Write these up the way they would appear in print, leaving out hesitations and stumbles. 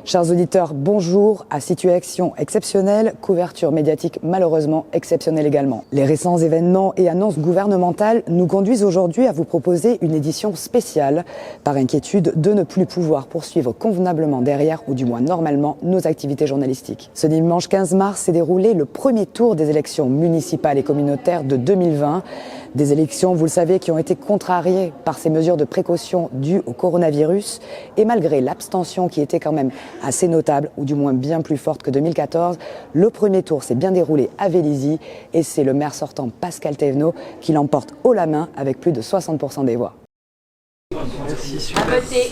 Chers auditeurs, bonjour. À situation exceptionnelle, couverture médiatique malheureusement exceptionnelle également. Les récents événements et annonces gouvernementales nous conduisent aujourd'hui à vous proposer une édition spéciale, par inquiétude de ne plus pouvoir poursuivre convenablement derrière, ou du moins normalement, nos activités journalistiques. Ce dimanche 15 mars s'est déroulé le premier tour des élections municipales et communautaires de 2020. Des élections, vous le savez, qui ont été contrariées par ces mesures de précaution dues au coronavirus. Et malgré l'abstention qui était quand même assez notable, ou du moins bien plus forte que 2014, le premier tour s'est bien déroulé à Vélizy et c'est le maire sortant Pascal Thévenot qui l'emporte haut la main avec plus de 60% des voix. Merci, super. À voter.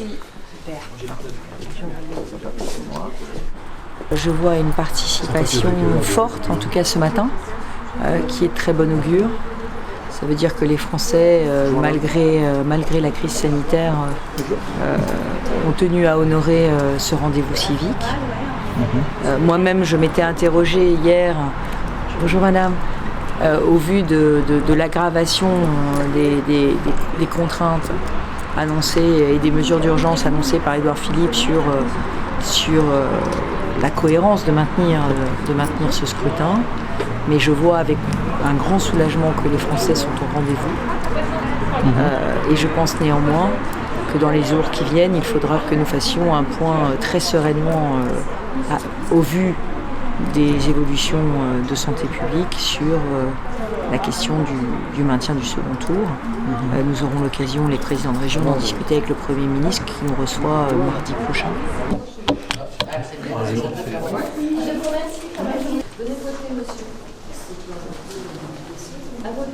Je vois une participation forte, en tout cas ce matin, qui est de très bon augure. Ça veut dire que les Français, malgré la crise sanitaire, ont tenu à honorer ce rendez-vous civique. Moi-même, je m'étais interrogée hier, bonjour madame, au vu de l'aggravation des contraintes annoncées et des mesures d'urgence annoncées par Édouard Philippe sur la cohérence de maintenir ce scrutin. Mais je vois avec un grand soulagement que les Français sont au rendez-vous. Et je pense néanmoins que dans les jours qui viennent, il faudra que nous fassions un point très sereinement au vu des évolutions de santé publique sur la question du maintien du second tour. Nous aurons l'occasion, les présidents de région, d'en discuter avec le Premier ministre qui nous reçoit mardi prochain.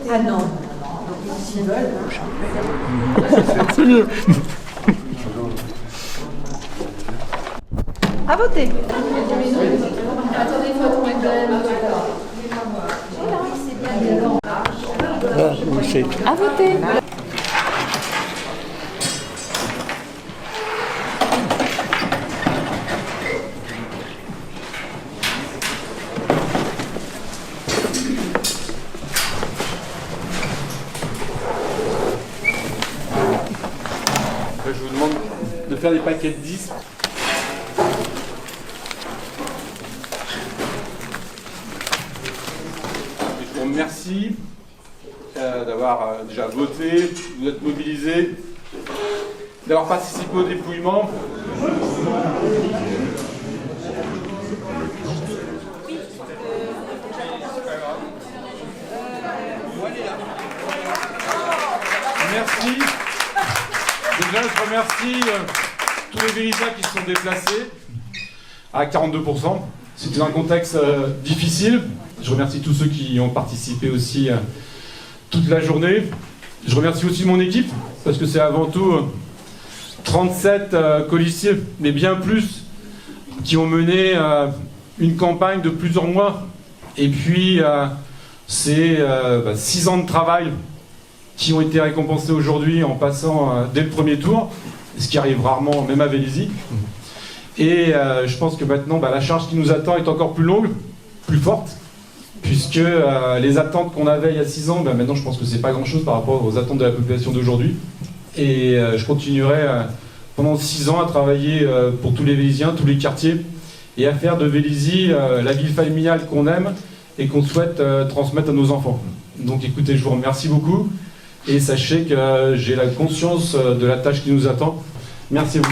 Ah non. S'ils veulent. À voter. Attendez, il faut attendre à voter. Je vous demande de faire des paquets de 10. Je vous remercie d'avoir déjà voté, de vous être mobilisés, d'avoir participé au dépouillement. Merci. Déjà, je remercie tous les Vélysiens qui se sont déplacés à 42%. C'était un contexte difficile. Je remercie tous ceux qui ont participé aussi toute la journée. Je remercie aussi mon équipe, parce que c'est avant tout 37 colistiers, mais bien plus, qui ont mené une campagne de plusieurs mois. Et puis, c'est 6 ans de travail qui ont été récompensés aujourd'hui en passant dès le premier tour, ce qui arrive rarement, même à Vélizy. Et je pense que maintenant, la charge qui nous attend est encore plus longue, plus forte, puisque les attentes qu'on avait il y a 6 ans, maintenant je pense que c'est pas grand-chose par rapport aux attentes de la population d'aujourd'hui. Et je continuerai pendant 6 ans à travailler pour tous les Vélysiens, tous les quartiers, et à faire de Vélizy la ville familiale qu'on aime et qu'on souhaite transmettre à nos enfants. Donc écoutez, je vous remercie beaucoup. Et sachez que j'ai la conscience de la tâche qui nous attend. Merci à vous.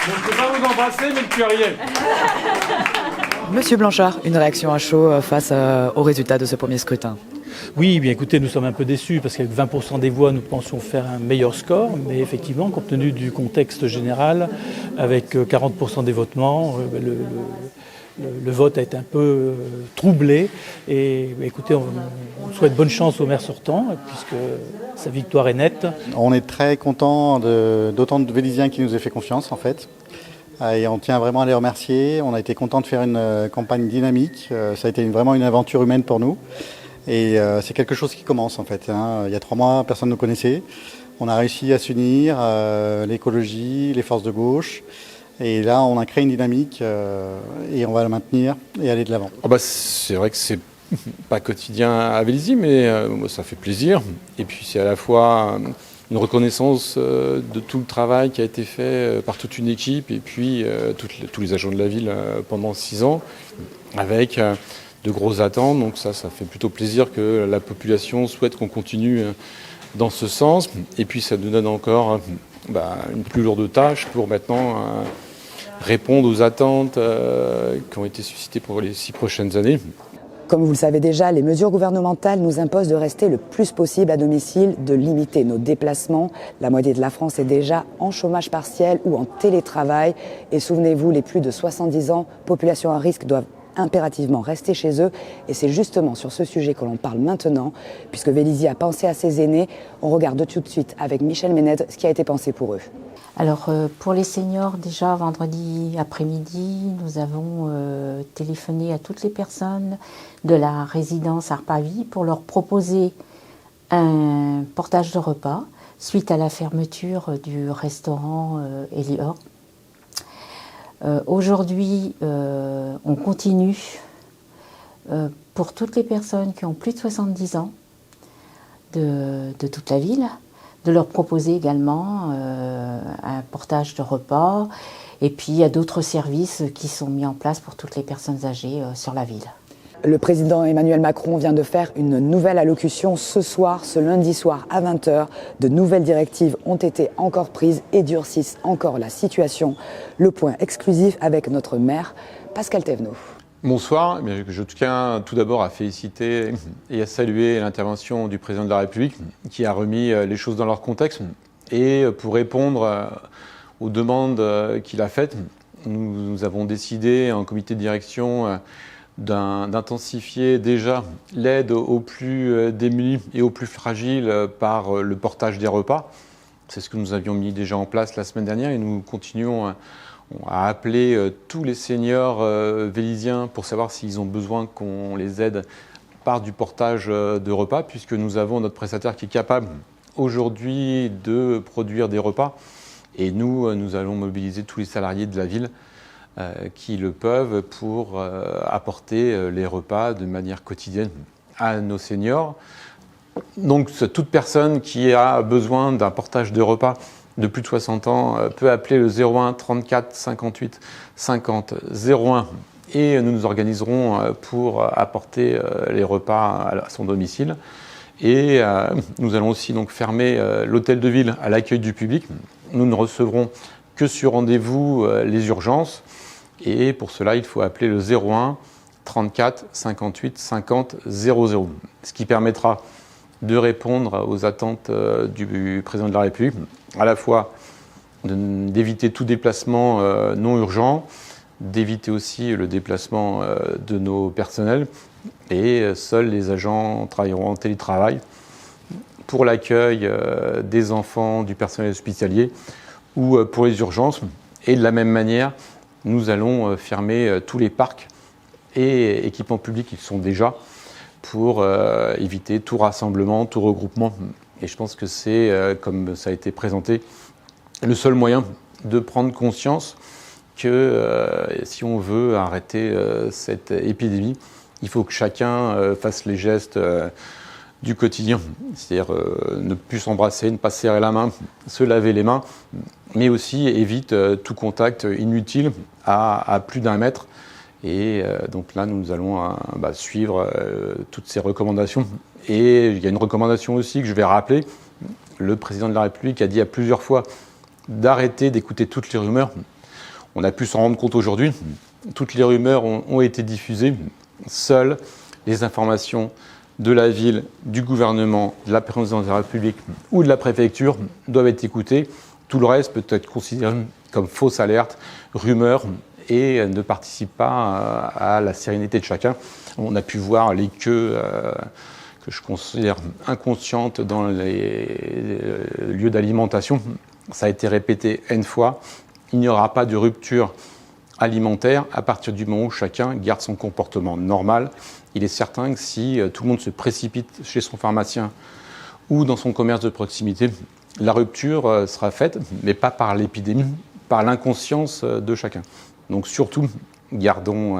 Je ne peux pas vous embrasser, mais le curier. Monsieur Blanchard, une réaction à chaud face aux résultats de ce premier scrutin. Oui, bien écoutez, nous sommes un peu déçus parce qu'avec 20% des voix, nous pensions faire un meilleur score. Mais effectivement, compte tenu du contexte général, avec 40% des votements, le vote a été un peu troublé. Et écoutez, on souhaite bonne chance au maire sortant, puisque sa victoire est nette. On est très content d'autant de Vélysiens qui nous aient fait confiance, en fait. Et on tient vraiment à les remercier. On a été content de faire une campagne dynamique. Ça a été vraiment une aventure humaine pour nous. Et c'est quelque chose qui commence en fait. Il y a 3 mois, personne ne nous connaissait. On a réussi à s'unir, l'écologie, les forces de gauche. Et là, on a créé une dynamique et on va la maintenir et aller de l'avant. C'est vrai que c'est pas quotidien à Vélizy, mais ça fait plaisir. Et puis c'est à la fois une reconnaissance de tout le travail qui a été fait par toute une équipe et puis tous les agents de la ville pendant 6 ans, avec de grosses attentes. Donc ça fait plutôt plaisir que la population souhaite qu'on continue dans ce sens. Et puis ça nous donne encore une plus lourde tâche pour maintenant répondre aux attentes qui ont été suscitées pour les 6 prochaines années. Comme vous le savez déjà, les mesures gouvernementales nous imposent de rester le plus possible à domicile, de limiter nos déplacements. La moitié de la France est déjà en chômage partiel ou en télétravail. Et souvenez-vous, les plus de 70 ans, population à risque, doivent impérativement rester chez eux. Et c'est justement sur ce sujet que l'on parle maintenant, puisque Vélizy a pensé à ses aînés. On regarde tout de suite avec Michel Ménède ce qui a été pensé pour eux. Alors pour les seniors, déjà vendredi après-midi, nous avons téléphoné à toutes les personnes de la résidence Arpavie pour leur proposer un portage de repas suite à la fermeture du restaurant Elior. Aujourd'hui, on continue pour toutes les personnes qui ont plus de 70 ans de toute la ville, de leur proposer également un portage de repas. Et puis il y a d'autres services qui sont mis en place pour toutes les personnes âgées sur la ville. Le président Emmanuel Macron vient de faire une nouvelle allocution ce soir, ce lundi soir à 20h. De nouvelles directives ont été encore prises et durcissent encore la situation. Le point exclusif avec notre maire, Pascal Thévenot. Bonsoir, je tiens tout d'abord à féliciter et à saluer l'intervention du président de la République qui a remis les choses dans leur contexte. Et pour répondre aux demandes qu'il a faites, nous avons décidé en comité de direction d'intensifier déjà l'aide aux plus démunis et aux plus fragiles par le portage des repas. C'est ce que nous avions mis déjà en place la semaine dernière et nous continuons à appeler tous les seniors véliziens pour savoir s'ils ont besoin qu'on les aide par du portage de repas, puisque nous avons notre prestataire qui est capable aujourd'hui de produire des repas. Et nous allons mobiliser tous les salariés de la ville qui le peuvent pour apporter les repas de manière quotidienne à nos seniors. Donc toute personne qui a besoin d'un portage de repas de plus de 60 ans peut appeler le 01 34 58 50 01 et nous nous organiserons pour apporter les repas à son domicile. Et nous allons aussi donc fermer l'hôtel de ville à l'accueil du public. Nous ne recevrons que sur rendez-vous les urgences et pour cela il faut appeler le 01 34 58 50 00, ce qui permettra de répondre aux attentes du président de la République, à la fois d'éviter tout déplacement non urgent, d'éviter aussi le déplacement de nos personnels, et seuls les agents travailleront en télétravail pour l'accueil des enfants, du personnel hospitalier ou pour les urgences. Et de la même manière, nous allons fermer tous les parcs et équipements publics qui sont déjà pour éviter tout rassemblement, tout regroupement. Et je pense que c'est, comme ça a été présenté, le seul moyen de prendre conscience que si on veut arrêter cette épidémie, il faut que chacun fasse les gestes du quotidien, c'est-à-dire ne plus s'embrasser, ne pas serrer la main, se laver les mains, mais aussi évite tout contact inutile à plus d'1 mètre. Et donc là, nous allons suivre toutes ces recommandations. Et il y a une recommandation aussi que je vais rappeler. Le président de la République a dit à plusieurs fois d'arrêter d'écouter toutes les rumeurs. On a pu s'en rendre compte aujourd'hui. Toutes les rumeurs ont été diffusées. Seules les informations de la ville, du gouvernement, de la présidence de la République ou de la préfecture doivent être écoutées. Tout le reste peut être considéré comme fausse alerte, rumeur, et ne participe pas à la sérénité de chacun. On a pu voir les queues que je considère inconscientes dans les lieux d'alimentation. Ça a été répété N fois. Il n'y aura pas de rupture alimentaire à partir du moment où chacun garde son comportement normal. Il est certain que si tout le monde se précipite chez son pharmacien ou dans son commerce de proximité, la rupture sera faite, mais pas par l'épidémie, par l'inconscience de chacun. Donc surtout, gardons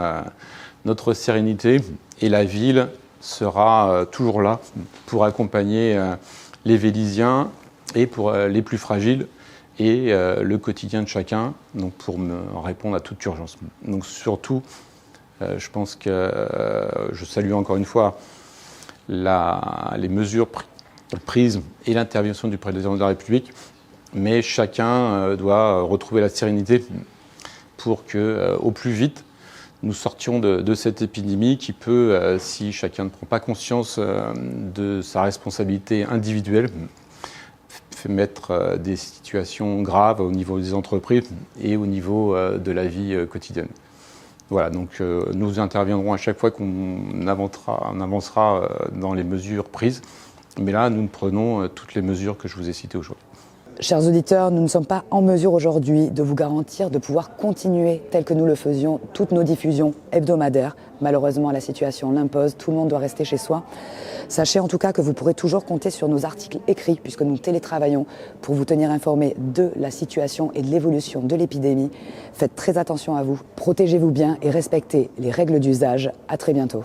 notre sérénité et la ville sera toujours là pour accompagner les Vélysiens et pour les plus fragiles et le quotidien de chacun, donc pour me répondre à toute urgence. Donc surtout, je pense que je salue encore une fois les mesures prises et l'intervention du président de la République, mais chacun doit retrouver la sérénité pour que, au plus vite, nous sortions de cette épidémie qui peut, si chacun ne prend pas conscience de sa responsabilité individuelle, mettre des situations graves au niveau des entreprises et au niveau de la vie quotidienne. Voilà, donc nous interviendrons à chaque fois qu'on avancera dans les mesures prises, mais là, nous prenons toutes les mesures que je vous ai citées aujourd'hui. Chers auditeurs, nous ne sommes pas en mesure aujourd'hui de vous garantir de pouvoir continuer tel que nous le faisions toutes nos diffusions hebdomadaires. Malheureusement, la situation l'impose, tout le monde doit rester chez soi. Sachez en tout cas que vous pourrez toujours compter sur nos articles écrits puisque nous télétravaillons pour vous tenir informés de la situation et de l'évolution de l'épidémie. Faites très attention à vous, protégez-vous bien et respectez les règles d'usage. À très bientôt.